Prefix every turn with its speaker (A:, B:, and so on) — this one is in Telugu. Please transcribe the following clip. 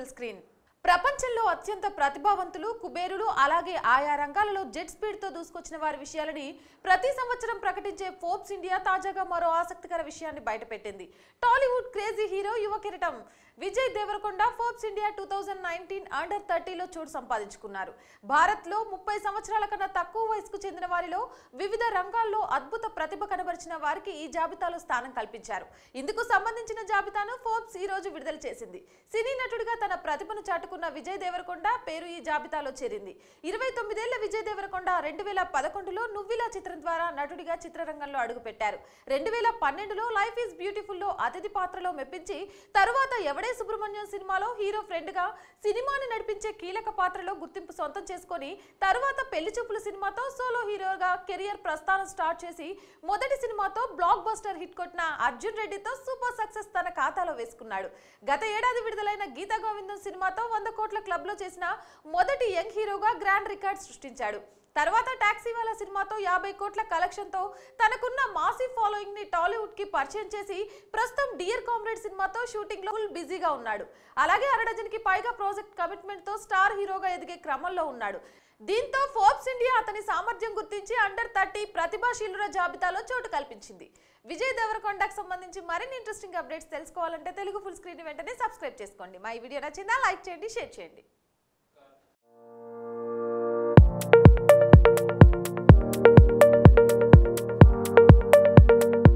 A: Full screen. ప్రపంచంలో అత్యంత ప్రతిభావంతులు, కుబేరులు, అలాగే ఆయా రంగాలలో జెట్ స్పీడ్ తో దూసుకొచ్చిన వారి విషయాలని ప్రతి సంవత్సరం ప్రకటించే ఫోర్బ్స్ ఇండియా తాజాగా మరో ఆసక్తికర విషయాన్ని బయటపెట్టింది. టాలీవుడ్ క్రేజీ హీరో యువ కిరీటం Vijay Deverakonda Forbes India 2019 under 30లో చోటు సంపాదించుకున్నారు. భారత్ లో 30 సంవత్సరాల కన్నా తక్కువ వయసుకు చెందిన వారిలో వివిధ రంగాల్లో అద్భుత ప్రతిభ కనబరిచిన వారికి ఈ జాబితాలో స్థానం కల్పించారు. ఇందుకు సంబంధించిన జాబితాను ఫోర్బ్స్ ఈ రోజు విడుదల చేసింది. సినీ నటుడిగా తన ప్రతిభను చాటుకున్న విజయ్ దేవరకొండ పేరు ఈ జాబితాలో చేరింది. 29 ఏళ్ల విజయ్ దేవరకొండ 2011లో నువ్విలా చిత్రం ద్వారా నటుడిగా చిత్రరంగంలో అడుగుపెట్టారు. 2012లో లైఫ్ ఈజ్ బ్యూటిఫుల్ లో అతిథి పాత్రలో మెప్పించి తరువాత ఎవడే సుబ్రహ్మణ్యం సినిమాలో హీరో ఫ్రెండ్ గా సినిమాని నడిపించే కీలక పాత్రలో గుర్తింపు సొంతం చేసుకొని తరువాత పెళ్లి చూపుల సినిమాతో సోలో హీరోగా కెరియర్ ప్రస్థానం స్టార్ట్ చేసి మొదటి సినిమాతో బ్లాక్ బస్టర్ హిట్ కొట్టిన అర్జున్ రెడ్డితో సూపర్ సక్సెస్ తన ఖాతాలో వేసుకున్నాడు. గత ఏడాది విడుదలైన గీతా గోవిందం సినిమాతో 100 కోట్ల క్లబ్ లో చేసిన మొదటి యంగ్ హీరోగా గ్రాండ్ రికార్డ్ సృష్టించాడు. తర్వాత టాక్సీ వాలా సినిమాతో 50 కోట్ల కలెక్షన్ తో తనకున్న మాసివ్ ఫాలోయింగ్ ని టాలీవుడ్ కి పరిచయం చేసి ప్రస్తుతం డియర్ కామ్రేడ్ సినిమాతో షూటింగ్ లో ఫుల్ బిజీగా ఉన్నాడు. అలాగే 6 డజన్కి పైగా ప్రాజెక్ట్ కమిట్మెంట్ తో స్టార్ హీరోగా ఎదిగే క్రమంలో ఉన్నాడు. దీంతో ఫోర్బ్స్ ఇండియా అతని సామర్థ్యం గుర్తించి అండర్ 30 ప్రతిభాశీలుల జాబితాలో చోటు కల్పించింది. విజయ్ దేవరకొండకు సంబంధించి మరిన్ని ఇంట్రెస్టింగ్ అప్డేట్స్ తెలుసుకోవాలంటే తెలుగు ఫుల్ స్క్రీన్ వెంటనే సబ్స్క్రైబ్ చేసుకోండి. మా ఈ వీడియో నచ్చిందా? లైక్ చేయండి, షేర్ చేయండి.